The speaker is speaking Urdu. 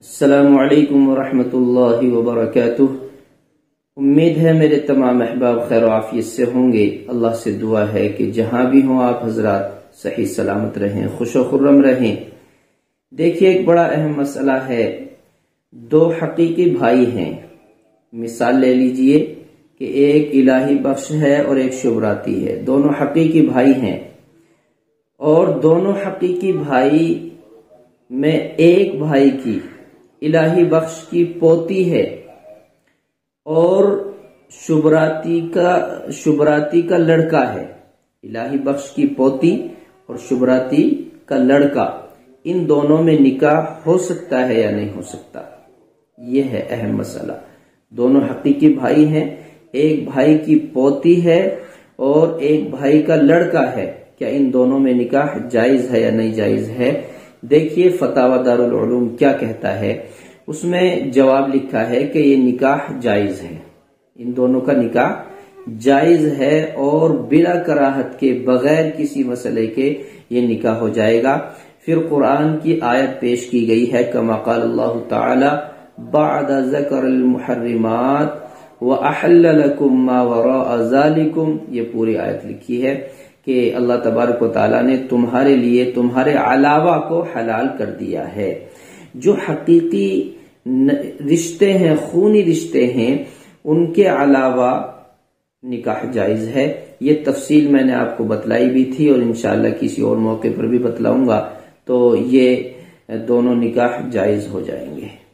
السلام علیکم ورحمۃ اللہ وبرکاتہ۔ امید ہے میرے تمام احباب خیر و عافیت سے ہوں گے۔ اللہ سے دعا ہے کہ جہاں بھی ہوں آپ حضرات صحیح سلامت رہیں، خوش و خرم رہیں۔ دیکھیے، ایک بڑا اہم مسئلہ ہے۔ دو حقیقی بھائی ہیں۔ مثال لے لیجئے کہ ایک الہی بخش ہے اور ایک شبراتی ہے۔ دونوں حقیقی بھائی ہیں اور دونوں حقیقی بھائی میں ایک بھائی کی الہی بخش کی پوتی ہے اور شبراتی کا لڑکا ہے۔ الہی بخش کی پوتی اور شبراتی کا لڑکا، ان دونوں میں نکاح ہو سکتا ہے یا نہیں ہو سکتا؟ یہ ہے اہم مسئلہ۔ دونوں حقیقی بھائی ہیں، ایک بھائی کی پوتی ہے اور ایک بھائی کا لڑکا ہے، کیا ان دونوں میں نکاح جائز ہے یا نہیں جائز ہے؟ دیکھیے فتاوی دارالعلوم کیا کہتا ہے۔ اس میں جواب لکھا ہے کہ یہ نکاح جائز ہے، ان دونوں کا نکاح جائز ہے اور بلا کراہت کے، بغیر کسی مسئلے کے یہ نکاح ہو جائے گا۔ پھر قرآن کی آیت پیش کی گئی ہے، کما قال اللہ تعالی بعد ذکر المحرمات وَأَحَلَّ لَكُم مَّا وَرَاءَ ذَلِكُمْ، یہ پوری آیت لکھی ہے کہ اللہ تبارک و تعالیٰ نے تمہارے لیے تمہارے علاوہ کو حلال کر دیا ہے۔ جو حقیقی رشتے ہیں، خونی رشتے ہیں، ان کے علاوہ نکاح جائز ہے۔ یہ تفصیل میں نے آپ کو بتلائی بھی تھی اور انشاءاللہ کسی اور موقع پر بھی بتلاؤں گا، تو یہ دونوں نکاح جائز ہو جائیں گے۔